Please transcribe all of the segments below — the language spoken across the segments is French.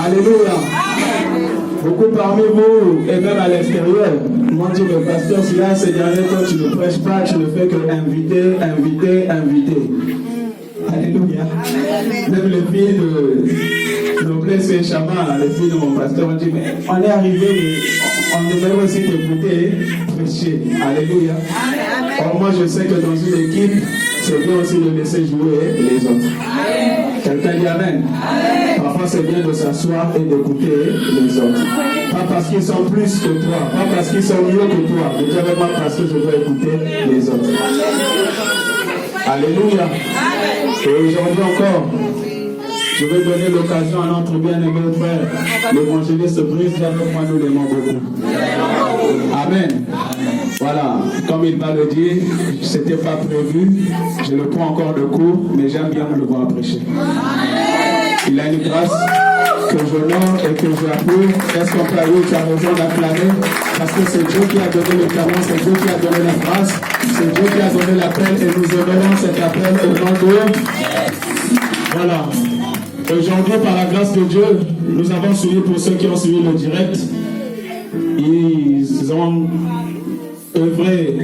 Alléluia. Beaucoup parmi vous, et même à l'extérieur, m'ont dit, le pasteur, si là, ces derniers temps, tu ne prêches pas, tu ne fais que inviter. Alléluia. Même les filles de Noblesse et Chama, les filles de mon pasteur, ont dit, mais on est arrivé, on devrait aussi t'écouter prêcher. Alléluia. Or, moi, je sais que dans une équipe, c'est bien aussi de laisser jouer les autres. Quelqu'un dit Amen. Parfois, c'est bien de s'asseoir et d'écouter les autres. Pas parce qu'ils sont plus que toi, pas parce qu'ils sont mieux que toi, mais vraiment parce que je dois écouter les autres. Alléluia. Et aujourd'hui encore, je vais donner l'occasion à notre bien-aimé frère, l'évangéliste Brice, avec moi, nous l'aimons beaucoup. Amen. Voilà, comme il va le dire, c'était pas prévu, je le prends encore de court, mais j'aime bien le voir prêcher. Il a une grâce que j'honore et que j'approuve. Est-ce qu'on peut aller, tu as raison d'acclamer? Parce que c'est Dieu qui a donné le talent, c'est Dieu qui a donné la grâce, c'est Dieu qui a donné l'appel et nous honorons cet appel au nom de... Voilà. Aujourd'hui, par la grâce de Dieu, nous avons suivi, pour ceux qui ont suivi le direct, ils ont œuvré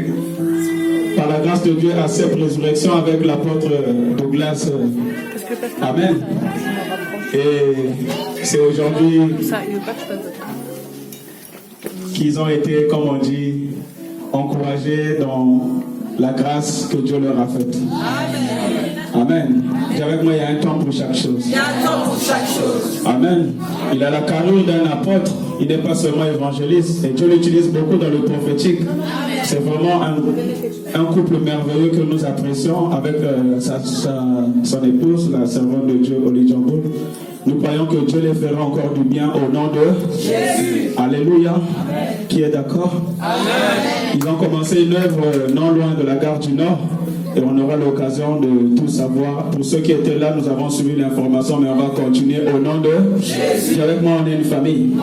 par la grâce de Dieu à cette résurrection avec l'apôtre Douglas. Amen. Et c'est aujourd'hui qu'ils ont été, comme on dit, encouragés dans la grâce que Dieu leur a faite. Amen. Dis avec moi, il y a un temps pour chaque chose. Il y a un temps pour chaque chose. Amen. Il a la carrure d'un apôtre. Il n'est pas seulement évangéliste. Et Dieu l'utilise beaucoup dans le prophétique. C'est vraiment un couple merveilleux que nous apprécions avec son épouse, la servante de Dieu, Oli Djamboul. Nous croyons que Dieu les fera encore du bien au nom de Jésus. Alléluia. Amen. Qui est d'accord? Amen. Ils ont commencé une œuvre non loin de la gare du Nord et on aura l'occasion de tout savoir. Pour ceux qui étaient là, nous avons suivi l'information, mais on va continuer au nom de Jésus. Avec moi, on est une famille.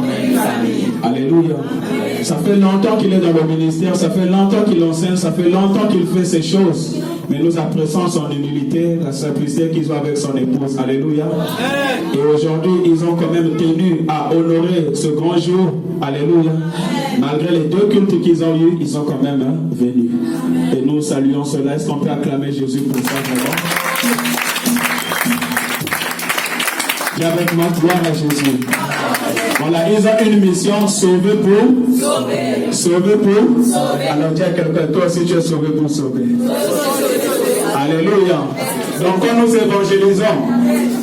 Alléluia. Amen. Ça fait longtemps qu'il est dans le ministère, ça fait longtemps qu'il enseigne, ça fait longtemps qu'il fait ces choses. Mais nous apprécions son humilité, la simplicité qu'ils ont avec son épouse. Alléluia. Amen. Et aujourd'hui, ils ont quand même tenu à honorer ce grand jour. Alléluia. Malgré les 2 cultes qu'ils ont eus, ils sont quand même venus. Et nous saluons cela. Est-ce qu'on peut acclamer Jésus pour ça vraiment? Dis avec moi, gloire à Jésus. Voilà, ils ont une mission, sauver pour sauver. Sauver pour sauver. Alors dis à quelqu'un, toi aussi tu es sauvé pour sauver. Alléluia. Donc quand nous évangélisons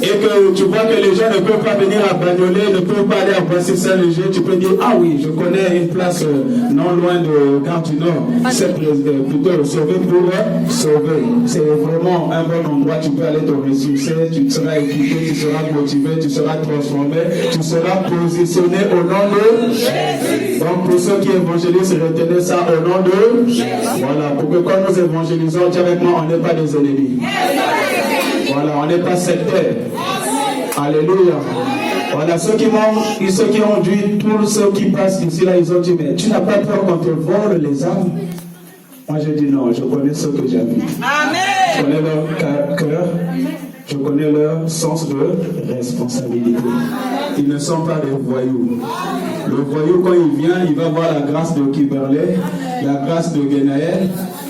et que tu vois que les gens ne peuvent pas venir à Bagnolet, ne peuvent pas aller à Boissy-Saint-Léger, tu peux dire, ah oui, je connais une place non loin de Gare du Nord. C'est plutôt sauver pour sauver. C'est vraiment un bon endroit, tu peux aller te ressourcer, tu seras équipé, tu seras motivé, tu seras transformé, tu seras positionné au nom de Jésus. Donc pour ceux qui évangélisent, retenez ça au nom de Jésus. Voilà, pour que quand nous évangélisons, dis avec moi, on n'est pas des ennemis. Voilà, on n'est pas sectaires. Alléluia. Voilà, ceux qui ont dit, tous ceux qui passent ici, là, ils ont dit, mais tu n'as pas peur qu'on te vole les âmes? Moi, je dis non, je connais ce que j'ai vu. Je connais leur cœur, je connais leur sens de responsabilité. Ils ne sont pas des voyous. Le voyou, quand il vient, il va voir la grâce de Kiberlé, la grâce de Genaël,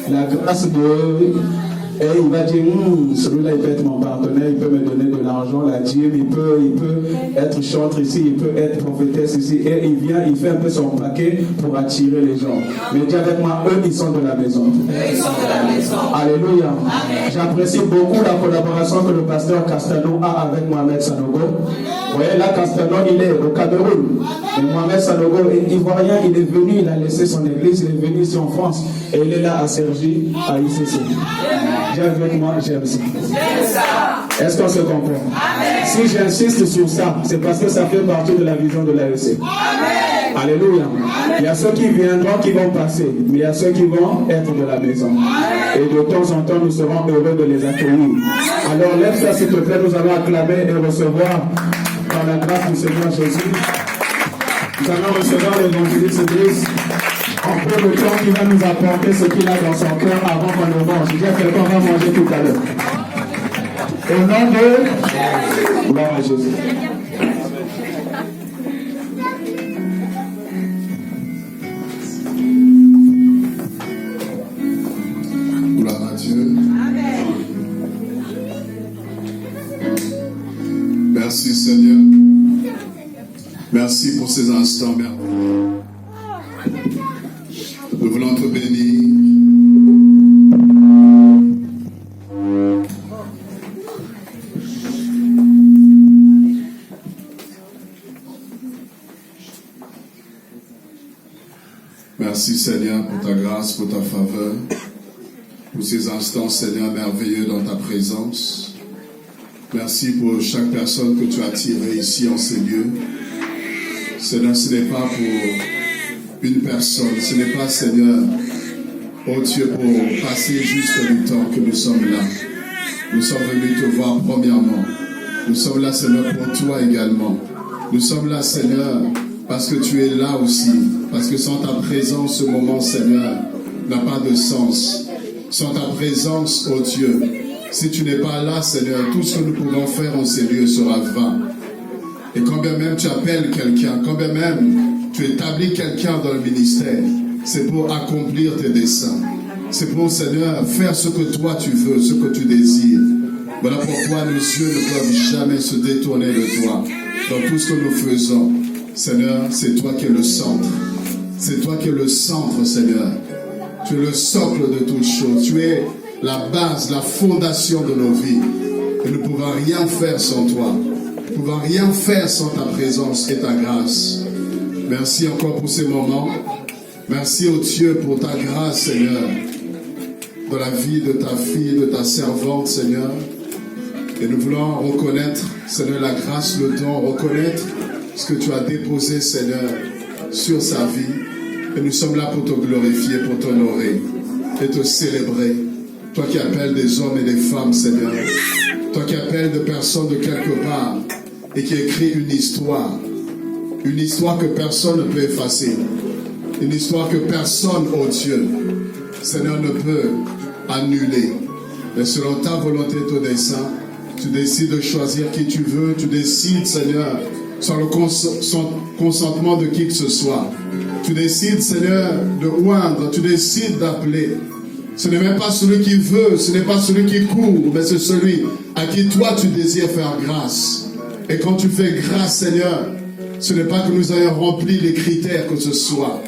la grâce de... Et il va dire, celui-là, il peut être mon partenaire, il peut me donner de l'argent, la dîme, il peut être chantre ici, il peut être prophétesse ici. Et il vient, il fait un peu son paquet pour attirer les gens. Mais dis avec moi, eux, ils sont de la maison. Ils sont de la maison. Alléluia. J'apprécie beaucoup la collaboration que le pasteur Castano a avec Mohamed Sanogo. Vous voyez, là, Castano, il est au Cameroun. Mais Mohamed Sanogo, ivoirien, il est venu, il a laissé son église, il est venu ici en France. Et il est là à Cergy, à ICC. Dis avec moi, j'aime ça. Est-ce qu'on se comprend? Amen. Si j'insiste sur ça, c'est parce que ça fait partie de la vision de l'AEC. Alléluia. Amen. Il y a ceux qui viendront, qui vont passer, mais il y a ceux qui vont être de la maison. Amen. Et de temps en temps, nous serons heureux de les accueillir. Alors lève-toi s'il te plaît, nous allons acclamer et recevoir par la grâce du Seigneur Jésus. Nous allons recevoir l'évangéliste Brice. En peu de temps, qui va nous apporter ce qu'il a dans son cœur avant qu'on le mange. Je dis à quelqu'un, on va manger tout à l'heure. Au nom de gloire à Jésus. Gloire à Dieu. Merci Seigneur. Merci pour ces instants merveilleux. Nous voulons te bénir. Merci Seigneur pour ta grâce, pour ta faveur, pour ces instants Seigneur merveilleux dans ta présence. Merci pour chaque personne que tu as tirée ici en ces lieux. Seigneur, ce n'est pas pour une personne, ce n'est pas, Seigneur, oh Dieu, pour passer juste du temps que nous sommes là. Nous sommes venus te voir premièrement. Nous sommes là, Seigneur, pour toi également. Nous sommes là, Seigneur, parce que tu es là aussi. Parce que sans ta présence, ce moment, Seigneur, n'a pas de sens. Sans ta présence, oh Dieu, si tu n'es pas là, Seigneur, tout ce que nous pouvons faire en ces lieux sera vain. Et quand bien même tu appelles quelqu'un, quand bien même tu établis quelqu'un dans le ministère, c'est pour accomplir tes desseins. C'est pour, Seigneur, faire ce que toi tu veux, ce que tu désires. Voilà pourquoi nos yeux ne doivent jamais se détourner de toi. Dans tout ce que nous faisons, Seigneur, c'est toi qui es le centre. C'est toi qui es le centre, Seigneur. Tu es le socle de toutes choses. Tu es la base, la fondation de nos vies. Et nous ne pouvons rien faire sans toi. Nous ne pouvons rien faire sans ta présence et ta grâce. Merci encore pour ces moments. Merci au Dieu pour ta grâce, Seigneur, dans la vie de ta fille, de ta servante, Seigneur. Et nous voulons reconnaître, Seigneur, la grâce, le don, reconnaître ce que tu as déposé, Seigneur, sur sa vie. Et nous sommes là pour te glorifier, pour t'honorer et te célébrer. Toi qui appelles des hommes et des femmes, Seigneur. Toi qui appelles des personnes de quelque part et qui écris une histoire. Une histoire que personne ne peut effacer. Une histoire que personne, oh Dieu, Seigneur, ne peut annuler. Mais selon ta volonté, ton dessein, tu décides de choisir qui tu veux. Tu décides, Seigneur, sans le consentement de qui que ce soit. Tu décides, Seigneur, de oindre. Tu décides d'appeler. Ce n'est même pas celui qui veut, ce n'est pas celui qui court, mais c'est celui à qui toi tu désires faire grâce. Et quand tu fais grâce, Seigneur, ce n'est pas que nous ayons rempli les critères que ce soit.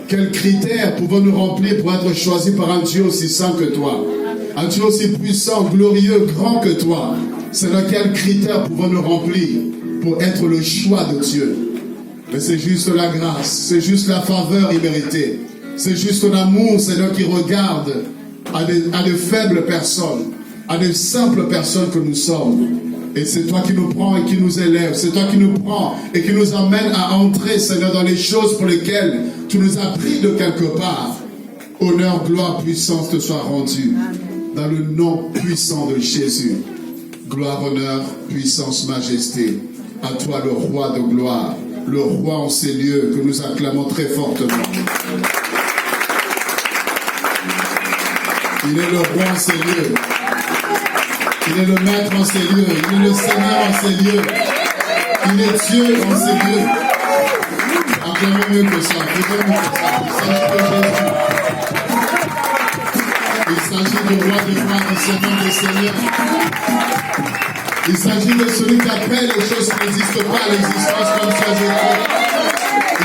Quels critères pouvons-nous remplir pour être choisis par un Dieu aussi saint que toi? Un Dieu aussi puissant, glorieux, grand que toi. Seigneur, quels critères pouvons-nous remplir pour être le choix de Dieu? Mais c'est juste la grâce, c'est juste la faveur imméritée. C'est juste ton amour, Seigneur, qui regarde à des faibles personnes, à des simples personnes que nous sommes. Et c'est toi qui nous prends et qui nous élèves. C'est toi qui nous prends et qui nous amène à entrer, Seigneur, dans les choses pour lesquelles tu nous as pris de quelque part. Honneur, gloire, puissance te soit rendue. Dans le nom puissant de Jésus. Gloire, honneur, puissance, majesté. À toi le roi de gloire. Le roi en ces lieux que nous acclamons très fortement. Il est le roi en ces lieux. Il est le maître en ces lieux. Il est le Seigneur en ces lieux. Il est Dieu en ces lieux. Acclamons mieux que ça. Il s'agit du roi des rois, du Seigneur des seigneurs. Il s'agit de celui qui appelle les choses qui n'existent pas à l'existence comme ça je crois.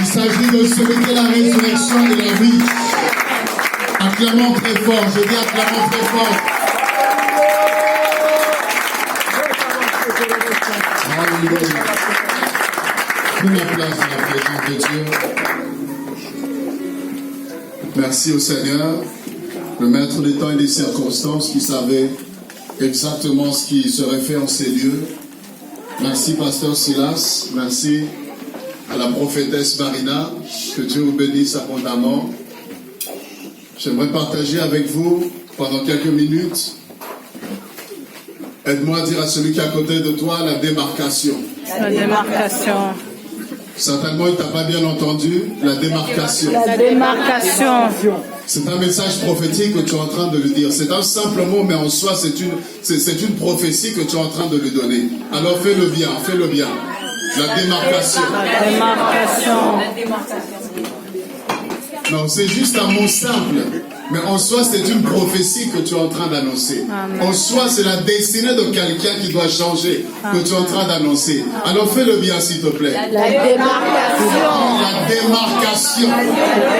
Il s'agit de celui qui est la résurrection et la vie. Acclamons très fort, je dis acclamons très fort. Alléluia. Prenez la place dans la présence de Dieu. Merci au Seigneur, le maître des temps et des circonstances qui savait exactement ce qui serait fait en ces lieux. Merci Pasteur Silas, merci à la prophétesse Marina, que Dieu vous bénisse abondamment. J'aimerais partager avec vous pendant quelques minutes. Aide-moi à dire à celui qui est à côté de toi la démarcation. La démarcation. Certainement, il ne t'a pas bien entendu, la démarcation. La démarcation. C'est un message prophétique que tu es en train de lui dire. C'est un simple mot, mais en soi, c'est une prophétie que tu es en train de lui donner. Alors fais-le bien, fais-le bien. La démarcation. La démarcation. Non, c'est juste un mot simple. Mais en soi, c'est une prophétie que tu es en train d'annoncer. En soi, c'est la destinée de quelqu'un qui doit changer, que tu es en train d'annoncer. Alors fais-le bien, s'il te plaît. La démarcation. La démarcation. La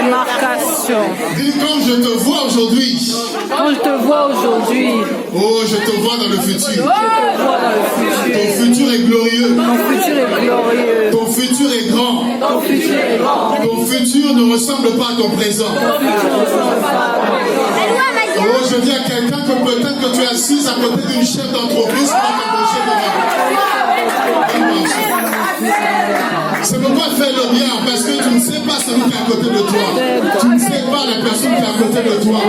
démarcation. Dis quand je te vois aujourd'hui. Quand je te vois aujourd'hui. Oh, je te vois dans le futur. Je te vois dans le futur. Ton futur est glorieux. Ton futur est glorieux. Ton futur est grand. Ton futur est grand. Ton futur ne ressemble pas à ton présent. Oh, je dis à quelqu'un que peut-être que tu es assise à côté d'une chef d'entreprise qui va t'embaucher demain. C'est pourquoi fais-le bien, parce que tu ne sais pas celui qui est à côté de toi. Tu ne sais pas la personne qui est à côté de toi.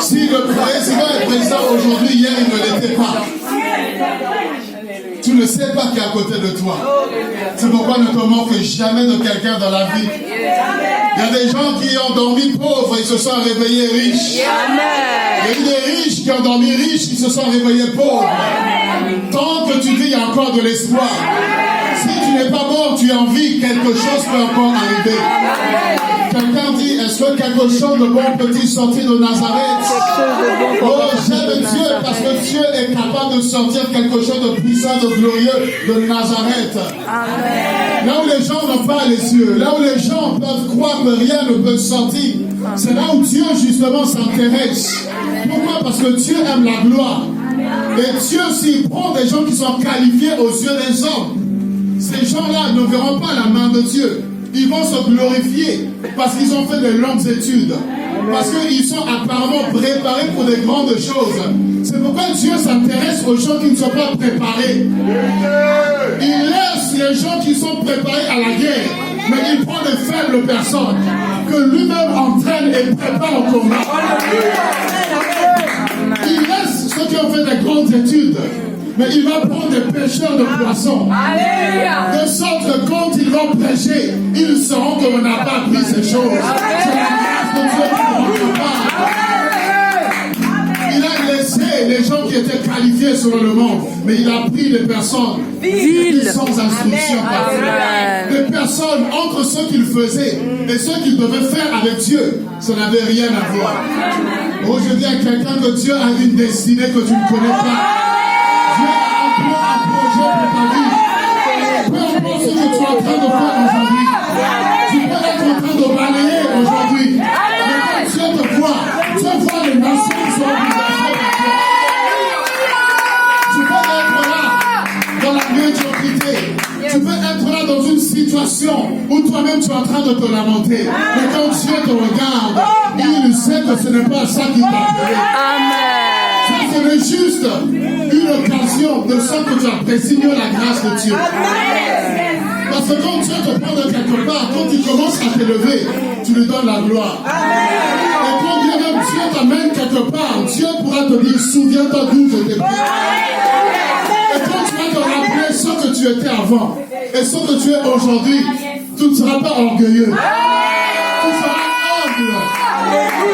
Si le président est présent aujourd'hui, hier il ne l'était pas. Tu ne sais pas qui est à côté de toi. C'est pourquoi ne te moque jamais de quelqu'un dans la vie. Il y a des gens qui ont dormi pauvres et se sont réveillés riches. Il y a eu des riches qui ont dormi riches, qui se sont réveillés pauvres. Tant que tu vis, il y a encore de l'espoir. Si tu n'es pas mort, tu es en vie, quelque chose peut encore arriver. Quelqu'un dit, est-ce que quelque chose de bon peut-il sortir de Nazareth? Oh, j'aime Dieu parce que Dieu est capable de sortir quelque chose de puissant, de glorieux de Nazareth. Amen. Là où les gens n'ont pas les yeux, là où les gens peuvent croire que rien ne peut sortir, c'est là où Dieu justement s'intéresse. Pourquoi? Parce que Dieu aime la gloire. Et Dieu, s'il prend des gens qui sont qualifiés aux yeux des hommes, ces gens-là ne verront pas la main de Dieu. Ils vont se glorifier parce qu'ils ont fait de longues études. Parce qu'ils sont apparemment préparés pour des grandes choses. C'est pourquoi Dieu s'intéresse aux gens qui ne sont pas préparés. Il laisse les gens qui sont préparés à la guerre, mais il prend de faibles personnes que lui-même entraîne et prépare au combat. Il laisse ceux qui ont fait des grandes études, mais il va prendre des pêcheurs de poissons. De sorte que quand ils vont prêcher, ils sauront qu'on n'a pas appris ces choses. C'est la grâce de Dieu qui nous prépare. Il a laissé les gens qui étaient qualifiés selon le monde, mais il a pris des personnes sans instruction. Des personnes entre ce qu'ils faisaient et ce qu'ils devaient faire avec Dieu, ça n'avait rien à voir. Aujourd'hui, il y a quelqu'un que Dieu a une destinée que tu ne connais pas. Dieu a un plan, un projet pour ta vie. Peu importe ce que tu es en train de faire aujourd'hui. Tu peux être en train de balayer aujourd'hui. Mais quand Dieu te voit, Dieu voit les nations qui sont organisées. Tu peux être là dans la médiocrité. Tu peux être là dans une situation où toi-même tu es en train de te lamenter. Mais quand Dieu te regarde, il sait que ce n'est pas ça qui t'a appelé. Ça, ce n'est juste une occasion de ça que tu apprécies mieux la grâce de Dieu. Parce que quand Dieu te prend de quelque part, quand tu commences à t'élever, tu lui donnes la gloire. Et quand bien même Dieu t'amène quelque part, Dieu pourra te dire, souviens-toi d'où je t'ai pris. Et quand tu vas te rappeler ce que tu étais avant et ce que tu es aujourd'hui, tu ne seras pas orgueilleux. Tu seras humble.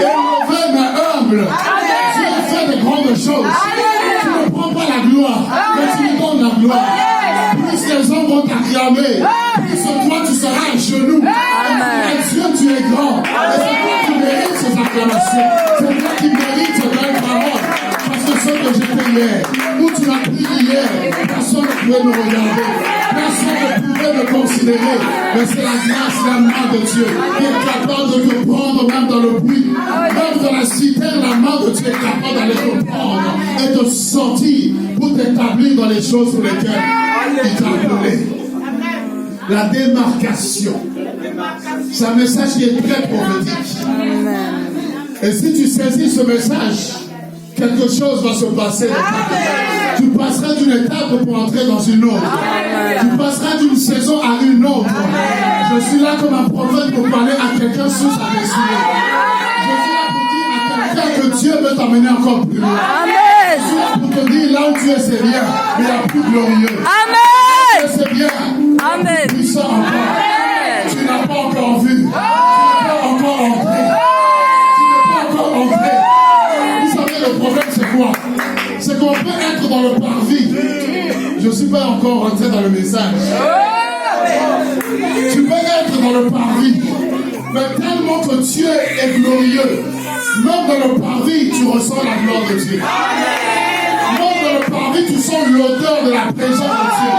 Et mauvais mais humble. Dieu fait des grandes choses. Tu ne prends pas la gloire, mais tu lui donnes la gloire. Plus les gens vont t'acclamer, plus toi tu seras à genoux. Et Dieu, tu es grand. Et c'est toi qui mérites ces acclamations. C'est toi qui mérites ces belles paroles. Parce que ce que j'ai fait hier, où tu as pris hier, personne ne pouvait me regarder. Personne ne pouvait me considérer. Mais c'est la grâce, la main de Dieu qui est capable de te prendre même dans le puits. Même dans la citerne, la main de Dieu est capable d'aller te prendre et te sortir pour t'établir dans les choses pour lesquelles il t'a appelé. La démarcation. C'est un message qui est très prophétique. Et si tu saisis ce message, quelque chose va se passer. Tu passeras d'une étape pour entrer dans une autre. Tu passeras d'une saison à une autre. Je suis là comme un prophète pour parler à quelqu'un sur sa destinée. Je suis là pour dire à quelqu'un que Dieu veut t'amener encore plus loin. Je suis là pour te dire là où tu es, c'est bien, mais il y a plus glorieux. Amen. C'est bien. Amen. Puissant encore. Tu n'as pas encore vu. Tu n'es pas encore entré. Tu n'es pas encore entré. Vous savez, le problème, c'est quoi? C'est qu'on peut être dans le parvis. Je ne suis pas encore rentré dans le message. Tu peux être dans le parvis, mais tellement que Dieu est glorieux, même dans le parvis, tu ressens la gloire de Dieu. Même dans le parvis, tu sens l'odeur de la présence de Dieu.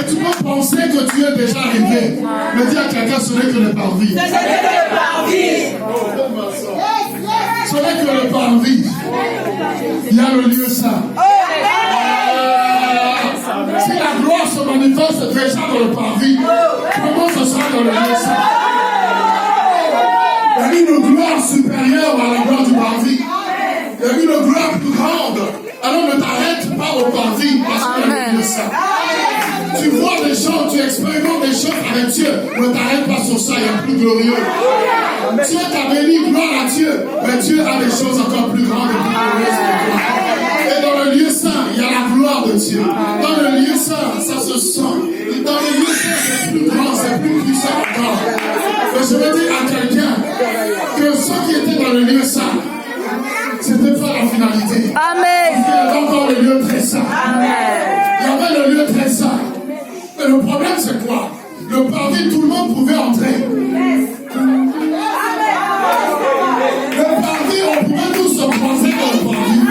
Et tu peux penser que Dieu est déjà arrivé. Mais dis à quelqu'un, ce n'est que le parvis. Ce n'est que le parvis. Il y a le lieu saint. Si la gloire se manifeste déjà dans le parvis, comment ce sera dans le lieu saint? Il y a une gloire supérieure à la gloire du parvis. Il y a une gloire plus grande. Alors ne t'arrête pas au parvis parce qu'il y a le lieu saint. Tu vois des gens, tu expérimentes des choses avec Dieu. Ne t'arrête pas sur ça, il y a plus glorieux. Dieu t'a béni, gloire à Dieu. Mais Dieu a des choses encore plus grandes et plus glorieuses que toi. Et dans le lieu saint, il y a la gloire de Dieu. Dans le lieu saint, ça se sent. Dans le lieu saint, c'est plus grand, c'est plus puissant encore. Mais je veux dire à quelqu'un que ceux qui étaient dans le lieu saint, c'était pas la finalité. Amen. Il y avait encore le lieu très saint. Amen. Il y avait le lieu très saint. Mais le problème, c'est quoi? Le parvis, tout le monde pouvait entrer. Le parvis, on pouvait tous se croiser dans le parvis.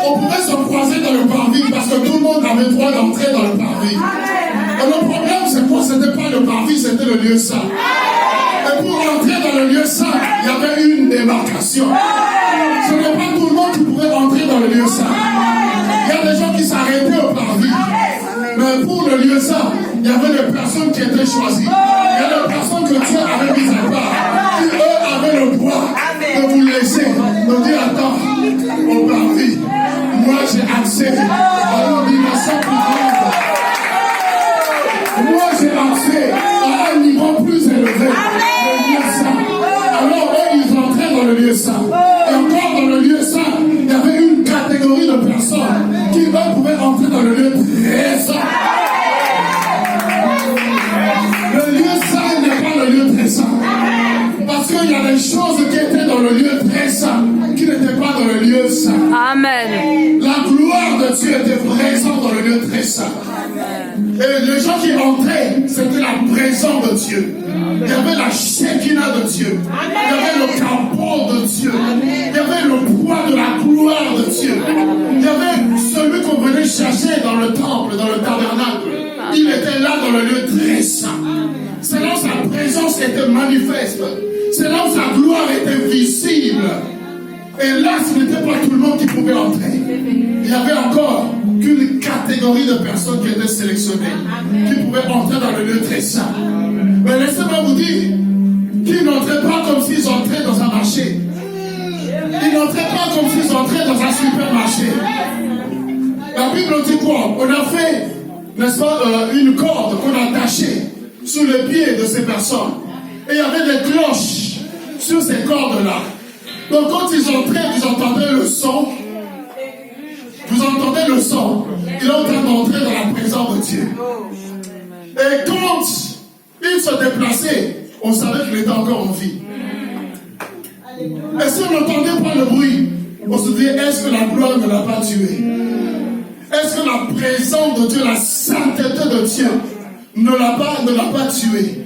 On pouvait se croiser dans le parvis parce que tout le monde avait droit d'entrer dans le parvis. Et le problème, c'est quoi? C'était pas le parvis, c'était le lieu saint. Et pour entrer dans le lieu saint, il y avait une démarcation. Ce n'est pas tout le monde qui pouvait entrer dans le lieu saint. Il y a des gens qui s'arrêtaient au parvis. Mais pour le lieu saint, il y avait des personnes qui étaient choisies. Il y a des personnes que Dieu avait mises à part, qui eux avaient le passé à une dimension plus grande. Moi, j'ai accès à un niveau plus élevé. Le lieu saint. Alors, eux, ils entraient dans le lieu saint. Et encore dans le lieu saint, il y avait une catégorie de personnes qui, eux, pouvaient entrer dans le lieu très saint. Le lieu saint n'est pas le lieu très saint. Parce qu'il y a des choses qui étaient dans le lieu très saint, qui n'étaient pas dans le lieu saint. Amen. La gloire de Dieu était présente dans le lieu très saint. Et les gens qui entraient, c'était la présence de Dieu. Il y avait la Shekinah de Dieu. Il y avait le capot de Dieu. Il y avait le poids de la gloire de Dieu. Il y avait celui qu'on venait chercher dans le temple, dans le tabernacle. Il était là dans le lieu très saint. C'est là où sa présence était manifeste. C'est là où sa gloire était visible. Et là, ce n'était pas tout le monde qui pouvait entrer. Il y avait encore qu'une catégorie de personnes qui étaient sélectionnées, qui pouvaient entrer dans le lieu très saint. Mais laissez-moi vous dire qu'ils n'entraient pas comme s'ils entraient dans un marché. Ils n'entraient pas comme s'ils entraient dans un supermarché. La Bible dit quoi? On a fait, n'est-ce pas, une corde qu'on a attachée sous les pieds de ces personnes. Et il y avait des cloches sur ces cordes-là. Donc quand ils entraient, vous entendez le son. Vous entendez le son. Il est en train d'entrer dans la présence de Dieu. Et quand il se déplaçait, on savait qu'il était encore en vie. Et si on n'entendait pas le bruit, on se dit, est-ce que la gloire ne l'a pas tué? Est-ce que la présence de Dieu, la sainteté de Dieu ne l'a pas tué?